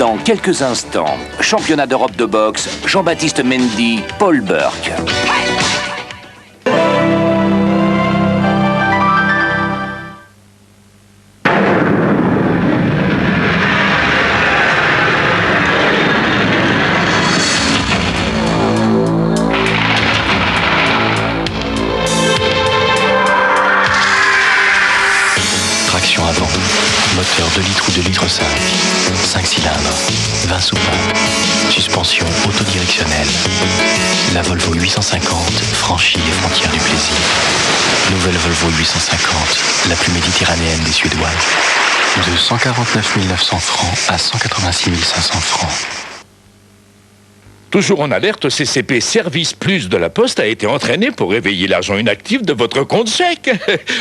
Dans quelques instants, championnat d'Europe de boxe, Jean-Baptiste Mendy, Paul Burke. Traction avant, moteur 2 litres ou 2 litres 5, 5 cylindres, 20 soupapes, suspension autodirectionnelle. La Volvo 850 franchit les frontières du plaisir. Nouvelle Volvo 850, la plus méditerranéenne des Suédoises. De 149 900 francs à 186 500 francs. Toujours en alerte, CCP Service Plus de la Poste a été entraîné pour réveiller l'argent inactif de votre compte chèque,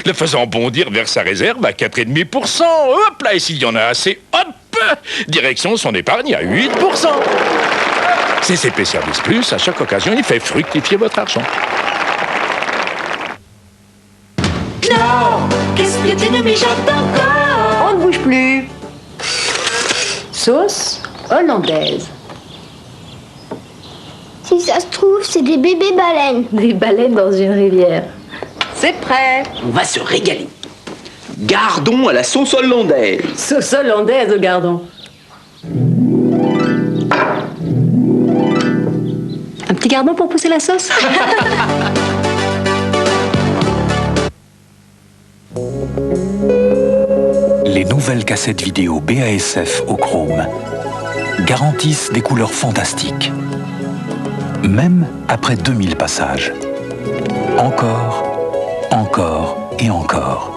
le faisant bondir vers sa réserve à 4,5%. Hop là, et s'il y en a assez, hop, direction son épargne à 8%. CCP Service Plus, à chaque occasion, il fait fructifier votre argent. Non, qu'est-ce que tu nous mijotes encore? On ne bouge plus. Sauce hollandaise. Si ça se trouve, c'est des bébés baleines. Des baleines dans une rivière. C'est prêt. On va se régaler. Gardons à la sauce hollandaise. Sauce hollandaise au gardon. Un petit gardon pour pousser la sauce. Les nouvelles cassettes vidéo BASF au chrome garantissent des couleurs fantastiques. Même après 2000 passages. Encore, encore et encore.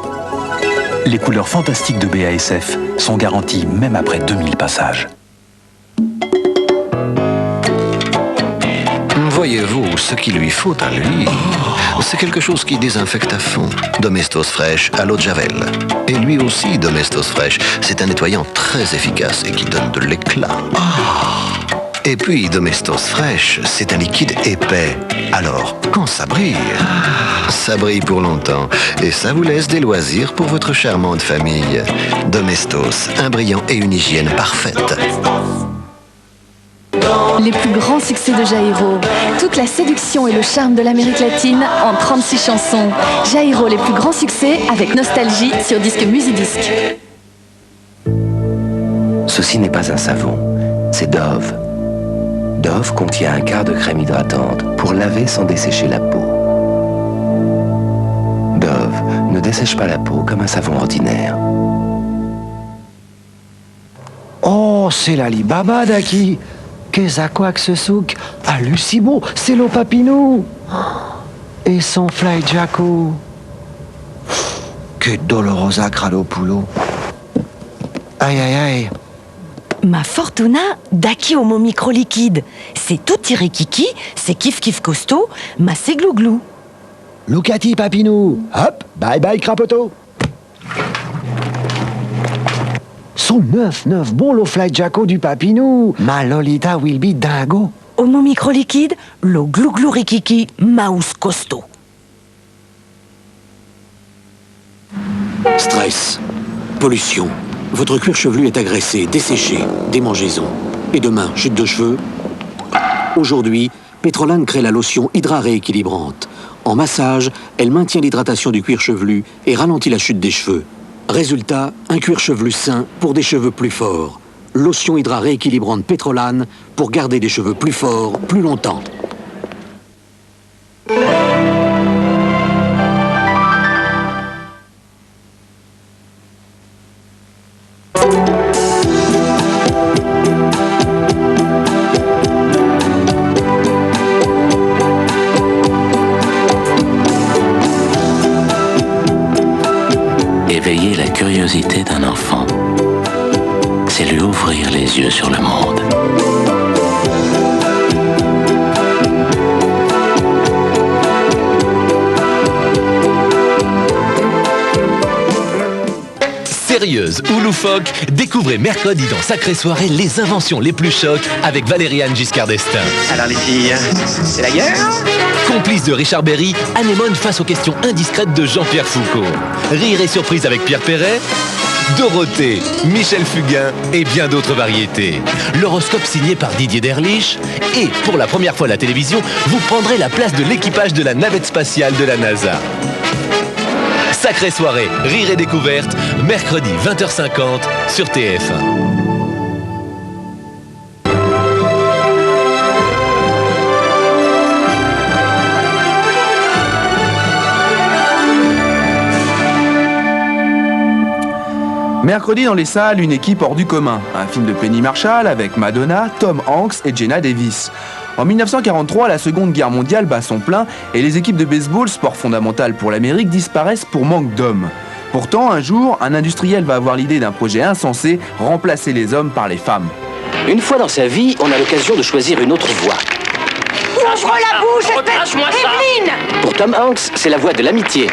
Les couleurs fantastiques de BASF sont garanties même après 2000 passages. Voyez-vous, ce qu'il lui faut à lui, c'est quelque chose qui désinfecte à fond. Domestos Fresh à l'eau de Javel. Et lui aussi, Domestos Fresh, c'est un nettoyant très efficace et qui donne de l'éclat. Et puis, Domestos Fresh, c'est un liquide épais. Alors, quand ça brille pour longtemps. Et ça vous laisse des loisirs pour votre charmante famille. Domestos, un brillant et une hygiène parfaite. Les plus grands succès de Jairo. Toute la séduction et le charme de l'Amérique latine en 36 chansons. Jairo, les plus grands succès avec nostalgie sur disque Musidisc. Ceci n'est pas un savon, c'est Dove. Dove contient un quart de crème hydratante pour laver sans dessécher la peau. Dove ne dessèche pas la peau comme un savon ordinaire. Oh, c'est l'Alibaba d'Aki. Qu'est-ce quoi que ce souk? Ah, Lucibo, c'est le Papinou. Et son Fly Jacko. Que dolorosa Cralopulo. Aïe, aïe, aïe. Ma Fortuna d'Aki Homo Micro Liquide. C'est tout tiré kiki, c'est kiff kiff costaud, ma c'est glouglou. Lucati Papinou. Hop, bye bye Crapoto. Son neuf bon le Fly Jacko du Papinou. Ma Lolita will be dingo. Homo Micro Liquide, le glouglou rikiki, mouse costaud. Stress, pollution. Votre cuir chevelu est agressé, desséché, démangeaison. Et demain, chute de cheveux. Aujourd'hui, Pétrolane crée la lotion Hydra rééquilibrante. En massage, elle maintient l'hydratation du cuir chevelu et ralentit la chute des cheveux. Résultat, un cuir chevelu sain pour des cheveux plus forts. Lotion Hydra rééquilibrante Pétrolane pour garder des cheveux plus forts, plus longtemps. Éveiller la curiosité d'un enfant, c'est lui ouvrir les yeux sur le monde. Sérieuse ou loufoque, découvrez mercredi dans Sacrée Soirée les inventions les plus chocs avec Valériane Giscard d'Estaing. Alors les filles, c'est la guerre? Complice de Richard Berry, anémone face aux questions indiscrètes de Jean-Pierre Foucault. Rire et surprise avec Pierre Perret. Dorothée, Michel Fugain et bien d'autres variétés. L'horoscope signé par Didier Derlich. Et pour la première fois à la télévision, vous prendrez la place de l'équipage de la navette spatiale de la NASA. Sacrée soirée, rire et découverte, mercredi 20h50 sur TF1. Mercredi dans les salles, une équipe hors du commun. Un film de Penny Marshall avec Madonna, Tom Hanks et Jenna Davis. En 1943, la Seconde Guerre mondiale bat son plein et les équipes de baseball, sport fondamental pour l'Amérique, disparaissent pour manque d'hommes. Pourtant, un jour, un industriel va avoir l'idée d'un projet insensé, remplacer les hommes par les femmes. Une fois dans sa vie, on a l'occasion de choisir une autre voie. Ouvre la bouche, espèce Evelyne! Pour Tom Hanks, c'est la voie de l'amitié.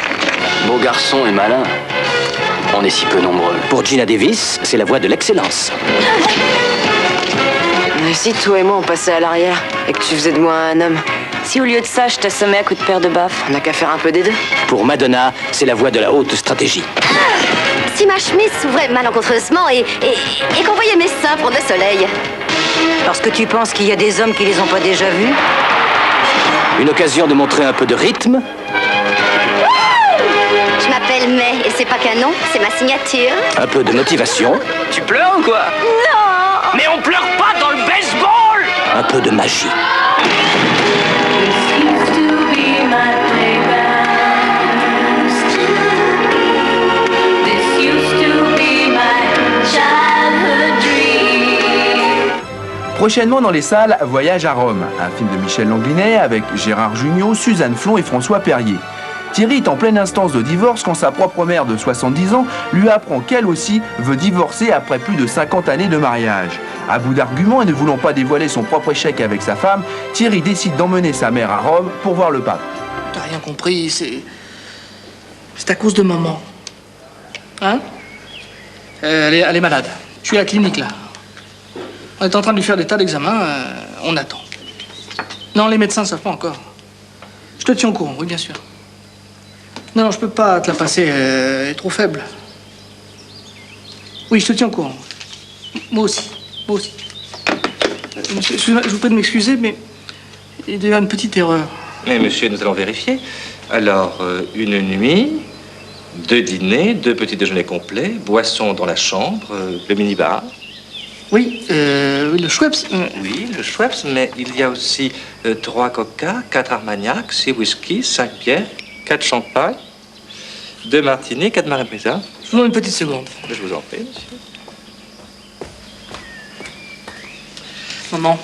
Beau garçon et malin. On est si peu nombreux. Pour Gina Davis, c'est la voie de l'excellence. Mais si toi et moi on passait à l'arrière et que tu faisais de moi un homme, si au lieu de ça je t'assommais à coups de paire de baffes, on n'a qu'à faire un peu des deux. Pour Madonna, c'est la voie de la haute stratégie. Si ma chemise s'ouvrait malencontreusement et qu'on voyait mes seins prendre le soleil. Parce que tu penses qu'il y a des hommes qui les ont pas déjà vus? Une occasion de montrer un peu de rythme. Je m'appelle May et c'est pas qu'un nom, c'est ma signature. Un peu de motivation. Tu pleures ou quoi? Non! Mais on pleure pas dans le baseball! Un peu de magie. Prochainement dans les salles, Voyage à Rome, un film de Michel Langlinet avec Gérard Jugnot, Suzanne Flon et François Perrier. Thierry est en pleine instance de divorce quand sa propre mère de 70 ans lui apprend qu'elle aussi veut divorcer après plus de 50 années de mariage. À bout d'arguments et ne voulant pas dévoiler son propre échec avec sa femme, Thierry décide d'emmener sa mère à Rome pour voir le pape. T'as rien compris, c'est à cause de maman. Hein? Elle est malade. Je suis à la clinique, là. On est en train de lui faire des tas d'examens, on attend. Non, les médecins ne savent pas encore. Je te tiens au courant, oui, bien sûr. Non, je peux pas te la passer, elle est trop faible. Oui, je te tiens au courant. Moi aussi. Monsieur, je vous prie de m'excuser, mais il y a une petite erreur. Mais monsieur, nous allons vérifier. Alors, une nuit, 2 dîners, 2 petits déjeuners complets, boissons dans la chambre, le minibar. Oui, le Schweppes. Oui, le Schweppes, mais il y a aussi 3 coca, 4 armagnac, 6 whisky, 5 bières, 4 champagne, 2 martinis, 4 marepesa. Je vous demande une petite seconde. Je vous en prie, monsieur. Maman,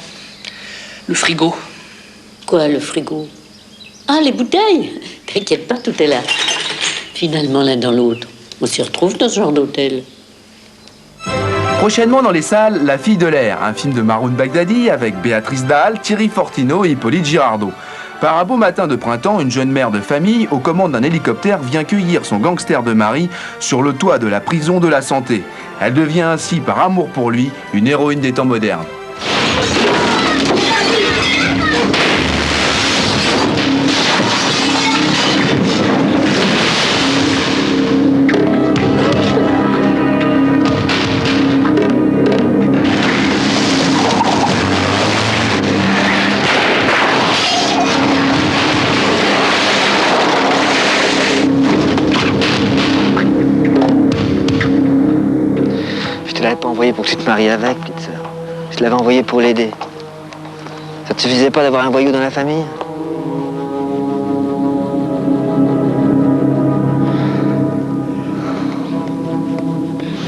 le frigo. Quoi, le frigo? Ah, les bouteilles. T'inquiète pas, tout est là. Finalement, l'un dans l'autre. On s'y retrouve dans ce genre d'hôtel. Prochainement dans les salles, La fille de l'air, un film de Maroun Bagdadi avec Béatrice Dalle, Thierry Fortino et Hippolyte Girardot. Par un beau matin de printemps, une jeune mère de famille, aux commandes d'un hélicoptère, vient cueillir son gangster de mari sur le toit de la prison de la Santé. Elle devient ainsi, par amour pour lui, une héroïne des temps modernes. Je l'avais pas envoyé pour que tu te maries avec, petite sœur. Je l'avais envoyé pour l'aider. Ça te suffisait pas d'avoir un voyou dans la famille?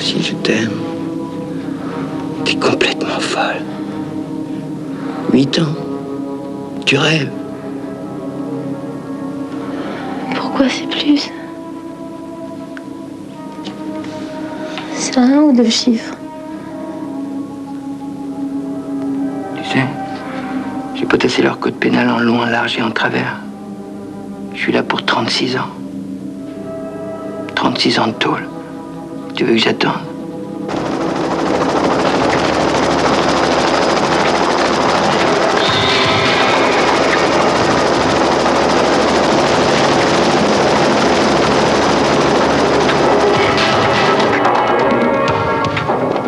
Si je t'aime, t'es complètement folle. 8 ans. Tu rêves. Pourquoi c'est plus? C'est 1 ou 2 chiffres? Tu sais, j'ai potassé leur code pénal en long, en large et en travers. Je suis là pour 36 ans. 36 ans de tôle. Tu veux que j'attende?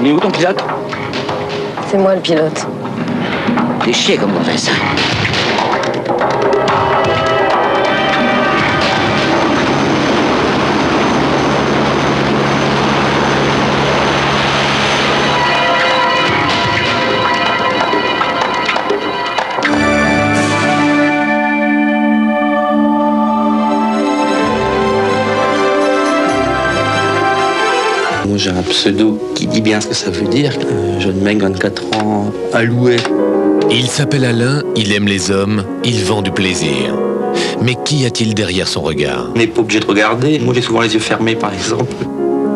Il est où ton pilote? C'est moi le pilote. T'es chier comme on fait ça. Moi j'ai un pseudo qui dit bien ce que ça veut dire. Jeune mec, 24 ans, Alouette. Il s'appelle Alain, il aime les hommes, il vend du plaisir. Mais qu'y a-t-il derrière son regard? On n'est pas obligé de regarder. Moi j'ai souvent les yeux fermés par exemple.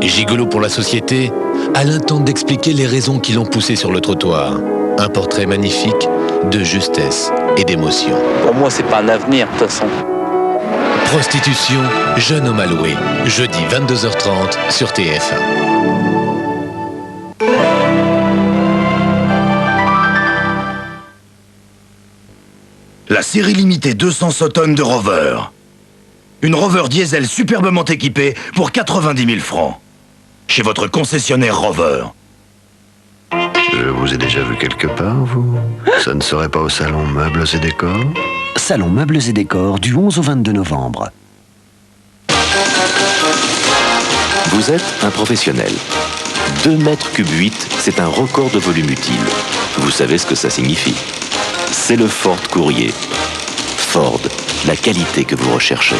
Gigolo pour la société, Alain tente d'expliquer les raisons qui l'ont poussé sur le trottoir. Un portrait magnifique de justesse et d'émotion. Pour moi c'est pas un avenir de toute façon. Prostitution, jeune homme alloué. Jeudi 22h30 sur TF1. La série limitée 200 tonnes de Rover. Une Rover diesel superbement équipée pour 90 000 francs. Chez votre concessionnaire Rover. Je vous ai déjà vu quelque part, vous? Ça ne serait pas au salon Meubles et Décors? Salon Meubles et Décors du 11 au 22 novembre. Vous êtes un professionnel. 2 mètres cubes 8, c'est un record de volume utile. Vous savez ce que ça signifie. C'est le Ford Courier. Ford, la qualité que vous recherchez.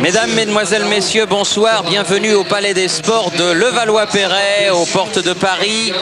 Mesdames, Mesdemoiselles, Messieurs, bonsoir. Bienvenue au Palais des Sports de Levallois-Perret, aux portes de Paris.